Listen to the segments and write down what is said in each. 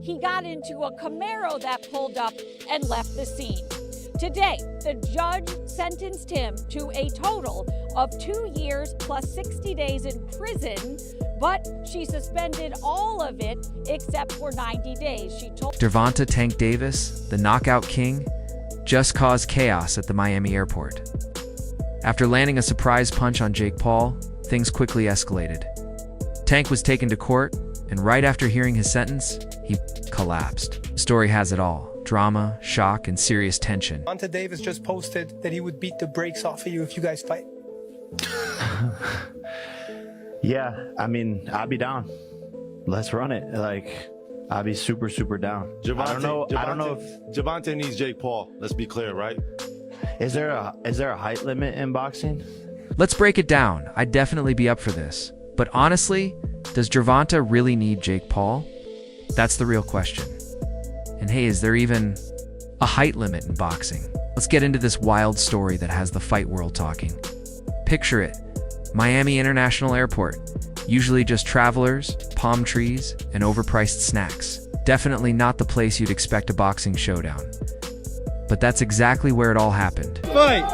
he got into a Camaro that pulled up and left the scene. Today, the judge sentenced him to a total of 2 years plus 60 days in prison, but she suspended all of it except for 90 days. She told Gervonta Tank Davis, the knockout king, just caused chaos at the Miami airport. After landing a surprise punch on Jake Paul, things quickly escalated. Tank was taken to court, and right after hearing his sentence, he collapsed. The story has it all: drama, shock, and serious tension. Gervonta Davis just posted that he would beat the brakes off of you if you guys fight. Yeah, I mean, I'll be down. Let's run it. Like, I'll be super, super down. I don't know if Gervonta needs Jake Paul. Let's be clear, right? Is there a height limit in boxing? Let's break it down. I'd definitely be up for this. But honestly, does Gervonta really need Jake Paul? That's the real question. And hey, is there even a height limit in boxing? Let's get into this wild story that has the fight world talking. Picture it: Miami International Airport. Usually just travelers, palm trees, and overpriced snacks. Definitely not the place you'd expect a boxing showdown. But that's exactly where it all happened. Fight!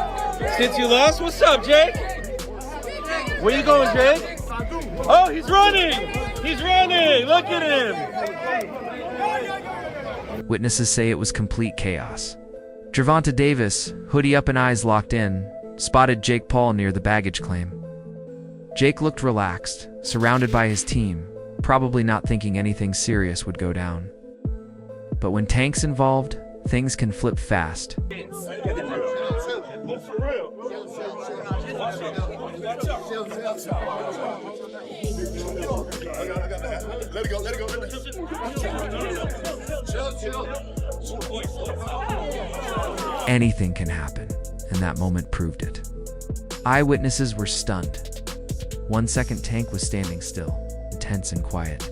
Since you lost, what's up, Jake? Where you going, Jake? Oh, he's running! He's running! Look at him! Witnesses say it was complete chaos. Gervonta Davis, hoodie up and eyes locked in, spotted Jake Paul near the baggage claim. Jake looked relaxed, surrounded by his team, probably not thinking anything serious would go down. But when Tank's involved, things can flip fast. Anything can happen, and that moment proved it. Eyewitnesses were stunned. 1 second, Tank was standing still, tense and quiet.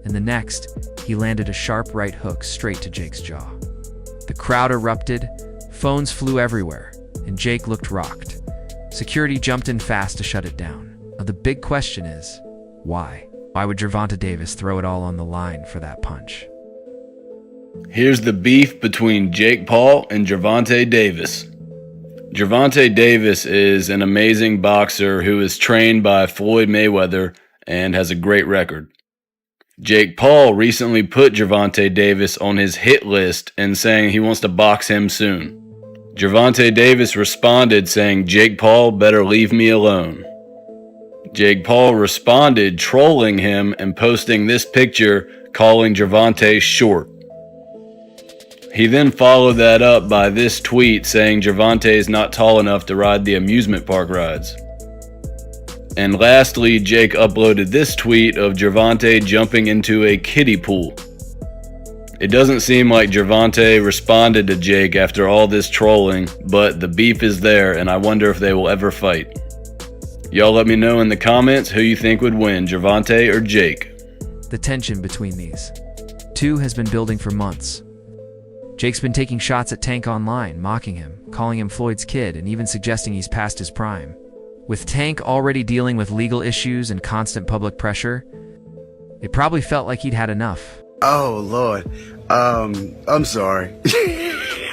And the next, he landed a sharp right hook straight to Jake's jaw. The crowd erupted, phones flew everywhere, and Jake looked rocked. Security jumped in fast to shut it down. Now the big question is, why? Why would Gervonta Davis throw it all on the line for that punch? Here's the beef between Jake Paul and Gervonta Davis. Gervonta Davis is an amazing boxer who is trained by Floyd Mayweather and has a great record. Jake Paul recently put Gervonta Davis on his hit list and saying he wants to box him soon. Gervonta Davis responded saying, "Jake Paul better leave me alone." Jake Paul responded trolling him and posting this picture calling Gervonta short. He then followed that up by this tweet saying Gervonta is not tall enough to ride the amusement park rides. And lastly, Jake uploaded this tweet of Gervonta jumping into a kiddie pool. It doesn't seem like Gervonta responded to Jake after all this trolling, but the beef is there and I wonder if they will ever fight. Y'all let me know in the comments who you think would win, Gervonta or Jake. The tension between these two has been building for months. Jake's been taking shots at Tank online, mocking him, calling him Floyd's kid, and even suggesting he's past his prime. With Tank already dealing with legal issues and constant public pressure, it probably felt like he'd had enough. Oh, Lord. I'm sorry.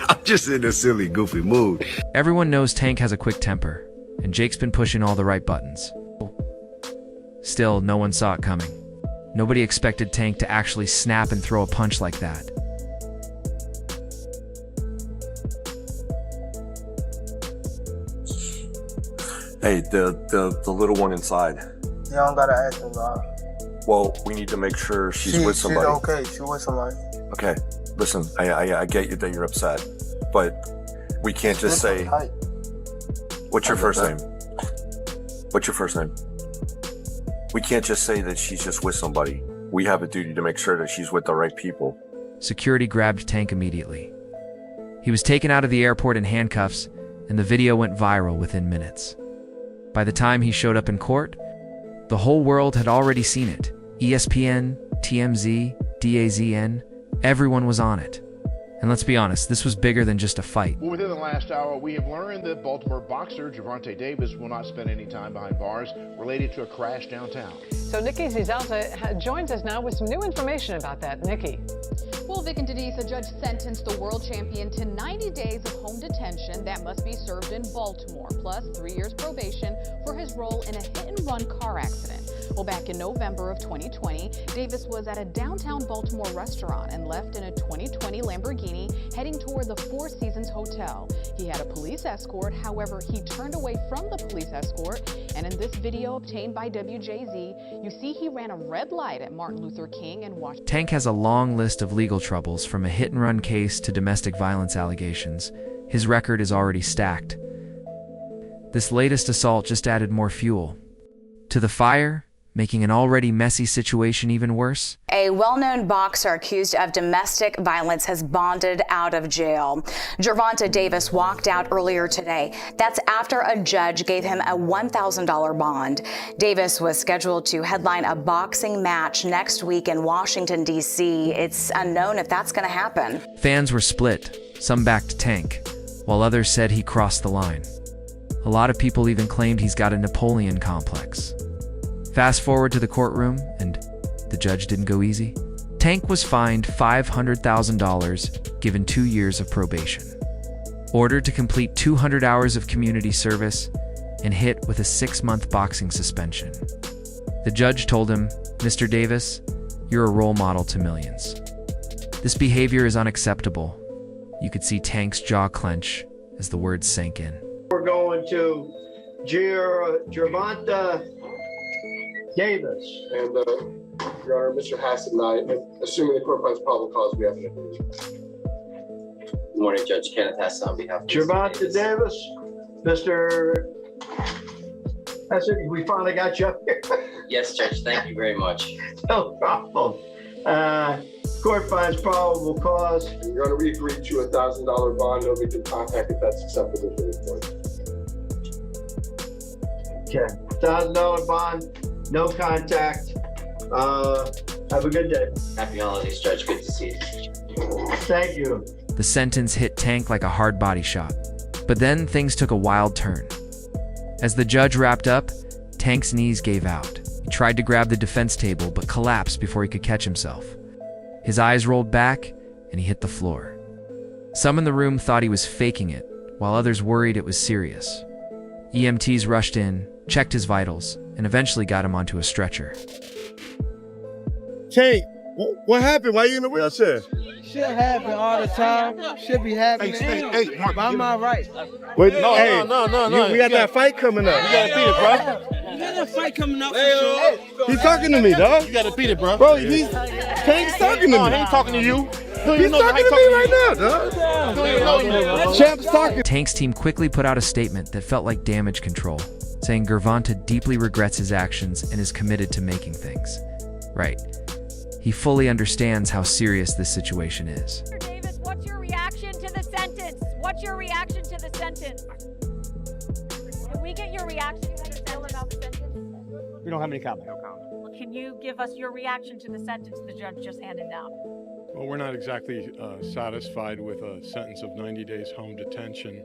I'm just in a silly, goofy mood. Everyone knows Tank has a quick temper, and Jake's been pushing all the right buttons. Still, no one saw it coming. Nobody expected Tank to actually snap and throw a punch like that. Hey, the little one inside. You don't gotta ask him, dog. Well, we need to make sure she's with somebody. She's okay. She's with somebody. Okay, listen, I get you that you're upset, but we can't just say. What's your first name? What's your first name? We can't just say that she's just with somebody. We have a duty to make sure that she's with the right people. Security grabbed Tank immediately. He was taken out of the airport in handcuffs, and the video went viral within minutes. By the time he showed up in court, the whole world had already seen it. ESPN, TMZ, DAZN, everyone was on it. And let's be honest, this was bigger than just a fight. Well, within the last hour, we have learned that Baltimore boxer Gervonta Davis will not spend any time behind bars related to a crash downtown. So Nikki Zizalta joins us now with some new information about that. Nikki. Well, Vic and Denise, a judge sentenced the world champion to 90 days of home detention that must be served in Baltimore, plus 3 years probation for his role in a hit-and-run car accident. Well, back in November of 2020, Davis was at a downtown Baltimore restaurant and left in a 2020 Lamborghini heading toward the Four Seasons Hotel. He had a police escort, however, he turned away from the police escort, and in this video obtained by WJZ, you see he ran a red light at Martin Luther King and Washington. Tank has a long list of legal troubles, from a hit-and-run case to domestic violence allegations. His record is already stacked. This latest assault just added more fuel to the fire, making an already messy situation even worse. A well-known boxer accused of domestic violence has bonded out of jail. Gervonta Davis walked out earlier today. That's after a judge gave him a $1,000 bond. Davis was scheduled to headline a boxing match next week in Washington, D.C. It's unknown if that's going to happen. Fans were split. Some backed Tank, while others said he crossed the line. A lot of people even claimed he's got a Napoleon complex. Fast forward to the courtroom, and the judge didn't go easy. Tank was fined $500,000, given 2 years of probation, ordered to complete 200 hours of community service, and hit with a 6-month boxing suspension. The judge told him, "Mr. Davis, you're a role model to millions. This behavior is unacceptable." You could see Tank's jaw clench as the words sank in. We're going to Gervonta Davis. And, Your Honor, Mr. Hassett and I, assuming the court finds probable cause, we have an agreement. Good morning, Judge Kenneth Hassett on behalf of Gervonta Davis. Mr. Hassett, we finally got you up here. Yes, Judge, thank you very much. No problem. Court finds probable cause. And Your Honor, we agreed to a $1,000 bond, no victim contact if that's acceptable for the court. Okay, $1,000 bond, no contact. Have a good day. Happy holidays, Judge. Good to see you. Thank you. The sentence hit Tank like a hard body shot. But then things took a wild turn. As the judge wrapped up, Tank's knees gave out. He tried to grab the defense table, but collapsed before he could catch himself. His eyes rolled back, and he hit the floor. Some in the room thought he was faking it, while others worried it was serious. EMTs rushed in, checked his vitals, and eventually got him onto a stretcher. Tank, what happened? Why are you in a wheelchair? Shit happen all the time. Should be happening. Hey, Mark, By my right. Wait, no. We got that fight coming up. You gotta beat it, bro. You got that fight coming up for sure. He's talking to me, dog. You gotta beat it, bro. Bro, Tank's talking to me. No, he ain't talking to you. He's talking to me right now, dog. Champ's talking. Tank's team quickly put out a statement that felt like damage control, saying Gervonta deeply regrets his actions and is committed to making things right. He fully understands how serious this situation is. Mr. Davis, what's your reaction to the sentence? What's your reaction to the sentence? Can we get your reaction to the sentence? We don't have any comment. Well, can you give us your reaction to the sentence the judge just handed down? Well, we're not exactly satisfied with a sentence of 90 days home detention.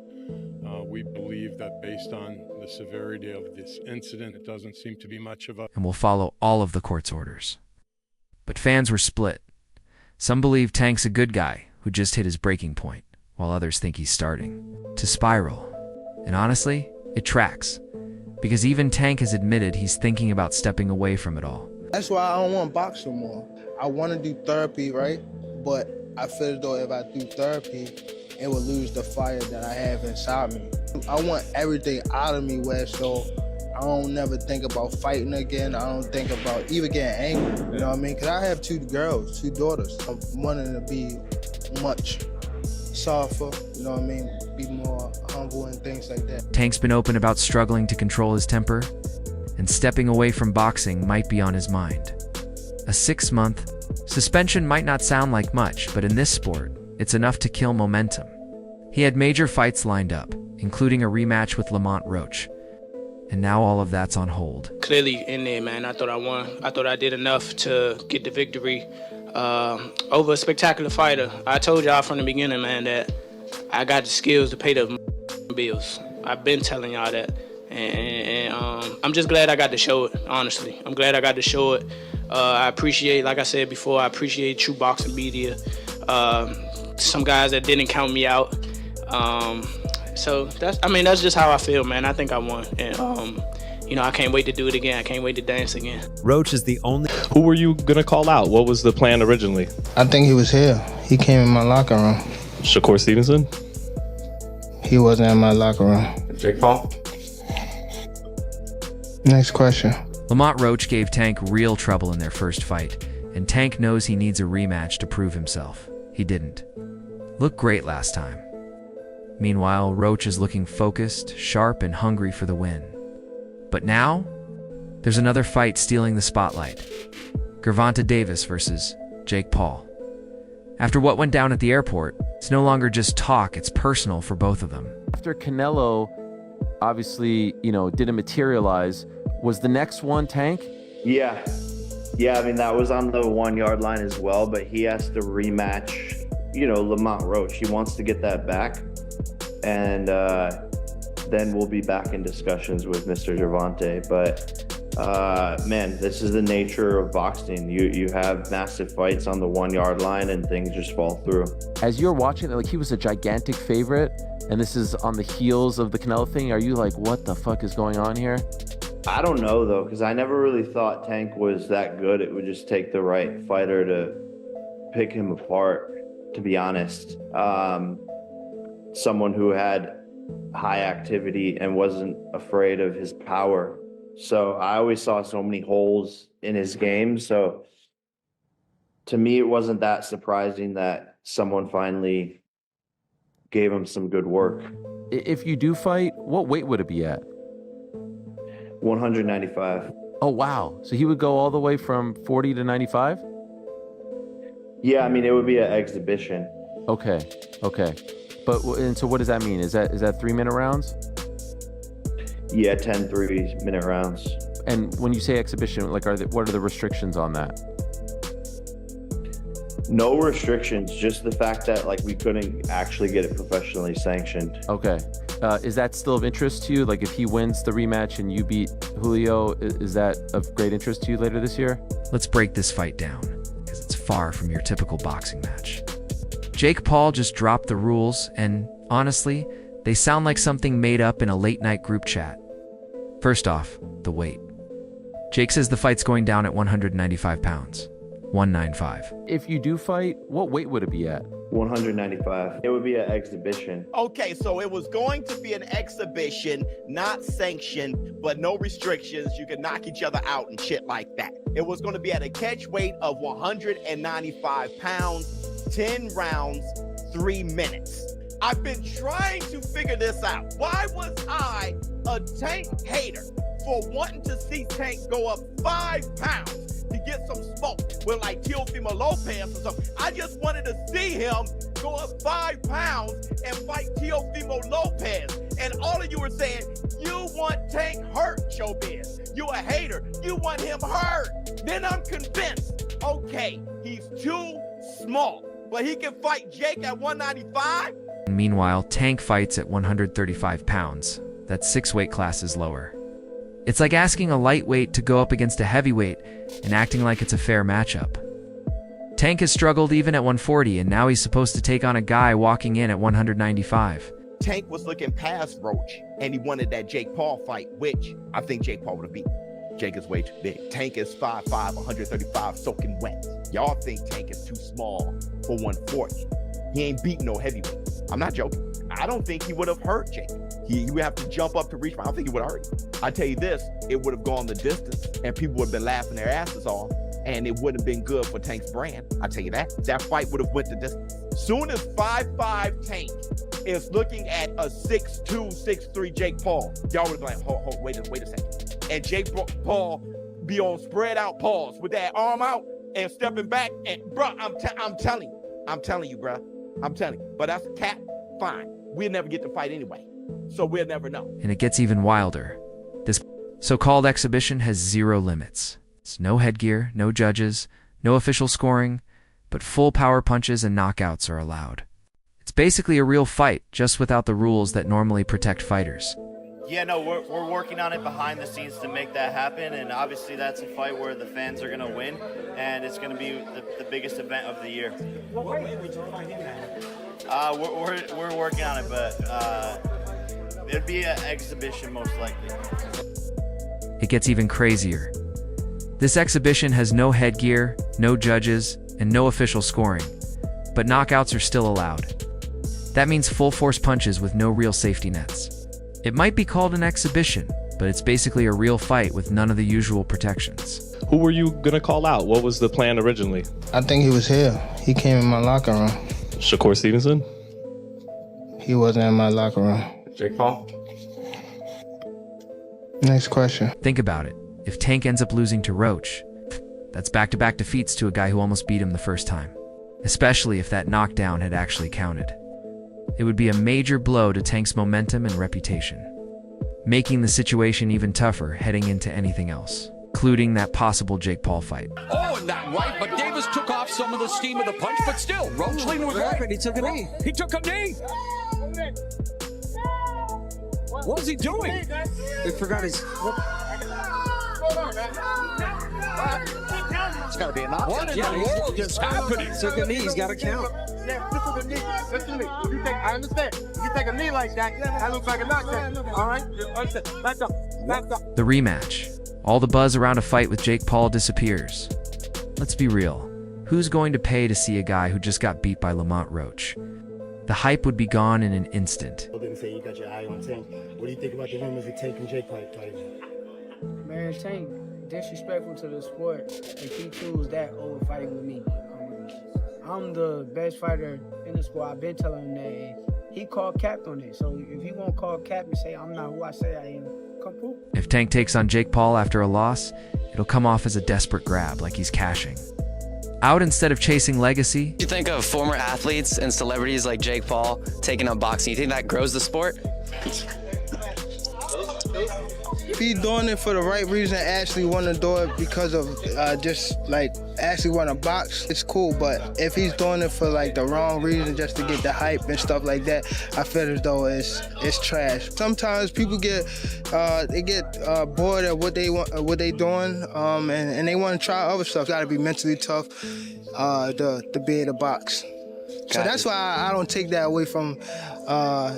We believe that based on the severity of this incident, it doesn't seem to be much of a... And will follow all of the court's orders. But fans were split. Some believe Tank's a good guy who just hit his breaking point, while others think he's starting to spiral. And honestly, it tracks. Because even Tank has admitted he's thinking about stepping away from it all. That's why I don't want to box no more. I want to do therapy, right? But I feel as though if I do therapy, it will lose the fire that I have inside me. I want everything out of me where so I don't never think about fighting again. I don't think about even getting angry, you know what I mean? Because I have 2 girls, 2 daughters. I'm wanting to be much softer, you know what I mean? Be more humble and things like that. Tank's been open about struggling to control his temper, and stepping away from boxing might be on his mind. A 6-month suspension might not sound like much, but in this sport, it's enough to kill momentum. He had major fights lined up, including a rematch with Lamont Roach. And now all of that's on hold. Clearly in there, man. I thought I won. I thought I did enough to get the victory. over a spectacular fighter. I told y'all from the beginning, man, that I got the skills to pay the bills. I've been telling y'all that. And I'm just glad I got to show it, honestly. I'm glad I got to show it. I appreciate, like I said before, I appreciate True Boxing Media. Some guys that didn't count me out. So that's just how I feel, man. I think I won. And, I can't wait to do it again. I can't wait to dance again. Roach is the only... Who were you going to call out? What was the plan originally? I think he was here. He came in my locker room. Shakur Stevenson? He wasn't in my locker room. Jake Paul? Next question. Lamont Roach gave Tank real trouble in their first fight, and Tank knows he needs a rematch to prove himself. He didn't. Looked great last time. Meanwhile, Roach is looking focused, sharp, and hungry for the win. But now, there's another fight stealing the spotlight. Gervonta Davis versus Jake Paul. After what went down at the airport, it's no longer just talk, it's personal for both of them. After Canelo, obviously, didn't materialize, was the next one Tank? Yeah, I mean, that was on the 1 yard line as well, but he has to rematch, Lamont Roach. He wants to get that back. And then we'll be back in discussions with Mr. Gervonta. But man, this is the nature of boxing. You have massive fights on the 1 yard line and things just fall through. As you're watching, he was a gigantic favorite, and this is on the heels of the Canelo thing. Are you like, what the fuck is going on here? I don't know though, because I never really thought Tank was that good. It would just take the right fighter to pick him apart, to be honest. Someone who had high activity and wasn't afraid of his power. So I always saw so many holes in his game. So to me, it wasn't that surprising that someone finally gave him some good work. If you do fight, what weight would it be at? 195. Oh, wow. So he would go all the way from 40 to 95? Yeah, I mean, it would be an exhibition. Okay. And so what does that mean? Is that 3-minute rounds? Yeah, 10 3-minute rounds. And when you say exhibition, what are the restrictions on that? No restrictions, just the fact that we couldn't actually get it professionally sanctioned. Okay. Is that still of interest to you? Like if he wins the rematch and you beat Julio, is that of great interest to you later this year? Let's break this fight down, because it's far from your typical boxing match. Jake Paul just dropped the rules, and honestly, they sound like something made up in a late-night group chat. First off, the weight. Jake says the fight's going down at 195 pounds. 195. If you do fight, what weight would it be at? 195. It would be an exhibition. Okay, so it was going to be an exhibition, not sanctioned, but no restrictions. You could knock each other out and shit like that. It was going to be at a catch weight of 195 pounds, 10 rounds, 3 minutes. I've been trying to figure this out. Why was I a Tank hater for wanting to see Tank go up 5 pounds? To get some smoke with Teofimo Lopez or something. I just wanted to see him go up 5 pounds and fight Teofimo Lopez. And all of you were saying, you want Tank hurt, Showbiz. You a hater. You want him hurt. Then I'm convinced, okay, he's too small, but he can fight Jake at 195? Meanwhile, Tank fights at 135 pounds. That's 6 weight classes lower. It's like asking a lightweight to go up against a heavyweight and acting like it's a fair matchup. Tank has struggled even at 140, and now he's supposed to take on a guy walking in at 195. Tank was looking past Roach, and he wanted that Jake Paul fight, which I think Jake Paul would have beaten. Jake is way too big. Tank is 5'5", 135, soaking wet. Y'all think Tank is too small for 140. He ain't beating no heavyweight. I'm not joking. I don't think he would have hurt Jake. He would have to jump up to reach. I don't think he would have hurt him. I tell you this, it would have gone the distance, and people would have been laughing their asses off, and it wouldn't have been good for Tank's brand. I tell you that. That fight would have went the distance. Soon as 5'5" Tank is looking at a 6'2", 6'3" Jake Paul, y'all would have been like, wait a second. And Jake Paul be on spread out paws with that arm out and stepping back. And bro, I'm telling you, bro. I'm telling you. But that's a cat. Fine. We'll never get to fight anyway. So we'll never know. And it gets even wilder. This so-called exhibition has 0 limits. It's no headgear, no judges, no official scoring, but full power punches and knockouts are allowed. It's basically a real fight, just without the rules that normally protect fighters. Yeah, no, we're working on it behind the scenes to make that happen, and obviously that's a fight where the fans are going to win, and it's going to be the biggest event of the year. What weight would you fight him at? We're working on it, but it'd be an exhibition most likely. It gets even crazier. This exhibition has no headgear, no judges, and no official scoring, but knockouts are still allowed. That means full force punches with no real safety nets. It might be called an exhibition, but it's basically a real fight with none of the usual protections. Who were you gonna call out? What was the plan originally? I think he was here. He came in my locker room. Shakur Stevenson? He wasn't in my locker room. Jake Paul? Next question. Think about it. If Tank ends up losing to Roach, that's back-to-back defeats to a guy who almost beat him the first time. Especially if that knockdown had actually counted. It would be a major blow to Tank's momentum and reputation, making the situation even tougher heading into anything else, including that possible Jake Paul fight. Oh, and that right, but Davis took off some of the steam of the punch, but still, Roach leaning was right. He took a knee. He took a knee. What was he doing? He forgot his... It's got to be a knockout. What in the world is happening? Took a knee. He's got to count. Yeah, this is a knee. Listen to me. If you take, I understand. If you take a knee like that, that looks like a knockout. All right? Understand. Back up. Back up. The rematch. All the buzz around a fight with Jake Paul disappears. Let's be real. Who's going to pay to see a guy who just got beat by Lamont Roach? The hype would be gone in an instant. I didn't say you got your eye on Tank. What do you think about the rumors of Tank and Jake fighting? Man, Tank disrespectful to the sport if he choose that over fighting with me. I'm the best fighter in the sport. I've been telling him that, and he called cap on it. So if he won't call cap and say I'm not who I say I am, come prove. If Tank takes on Jake Paul after a loss, it'll come off as a desperate grab, like he's cashing out instead of chasing legacy. You think of former athletes and celebrities like Jake Paul taking up boxing, you think that grows the sport? If he's doing it for the right reason, actually want to do it because of just like actually want to box, it's cool. But if he's doing it for like the wrong reason, just to get the hype and stuff like that, I feel as though it's trash. Sometimes people get bored of what they want, what they doing, and they want to try other stuff. Got to be mentally tough to be able to box. So that's why I don't take that away from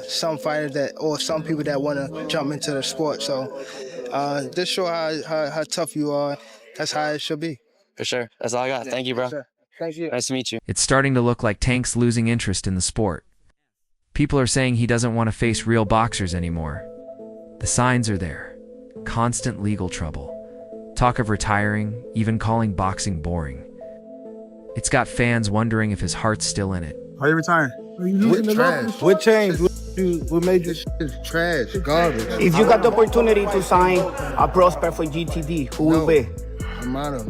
some fighters or some people that want to jump into the sport. So just show how tough you are. That's how it should be. For sure. That's all I got. Thank you, bro. Sure. Thank you. Nice to meet you. It's starting to look like Tank's losing interest in the sport. People are saying he doesn't want to face real boxers anymore. The signs are there. Constant legal trouble. Talk of retiring, even calling boxing boring. It's got fans wondering if his heart's still in it. Are you retiring? With trash. What changed? What made you? It's trash, garbage. If you got the opportunity to sign a prospect for GTD, who will be? I'm out of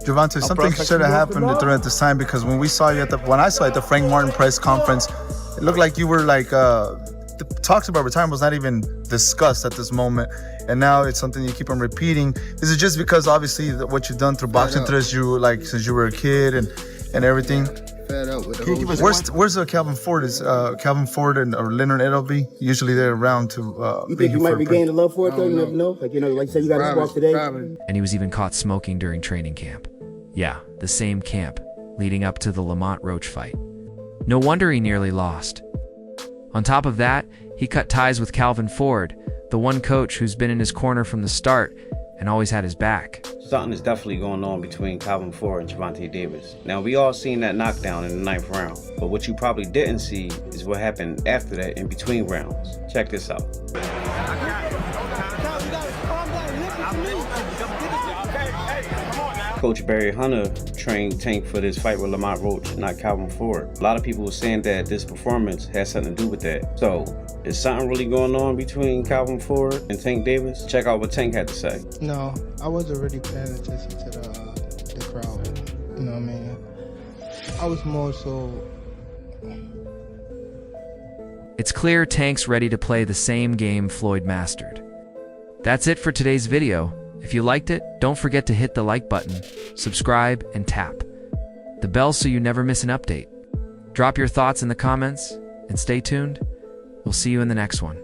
Gervonta, something should have happened during this time, because when I saw you at the Frank Martin press conference, it looked like you were like the talks about retirement was not even discussed at this moment, and now it's something you keep on repeating. Is it just because obviously what you've done through boxing since you were a kid and everything? Fed up with Where's Calvin Ford? Is Calvin Ford or Leonard Edelby usually they're around to? You think you might regain the love for it though? You never know. Like like you said, you got to walk today. And he was even caught smoking during training camp. Yeah, the same camp leading up to the Lamont Roach fight. No wonder he nearly lost. On top of that, he cut ties with Calvin Ford, the one coach who's been in his corner from the start and always had his back. Something is definitely going on between Calvin Ford and Gervonta Davis. Now, we all seen that knockdown in the 9th round, but what you probably didn't see is what happened after that in between rounds. Check this out. Coach Barry Hunter trained Tank for this fight with Lamont Roach, not Calvin Ford. A lot of people were saying that this performance has something to do with that. So, is something really going on between Calvin Ford and Tank Davis? Check out what Tank had to say. No, I wasn't really paying attention to the crowd. You know what I mean? I was more so... It's clear Tank's ready to play the same game Floyd mastered. That's it for today's video. If you liked it, don't forget to hit the like button, subscribe, and tap the bell so you never miss an update. Drop your thoughts in the comments and stay tuned. We'll see you in the next one.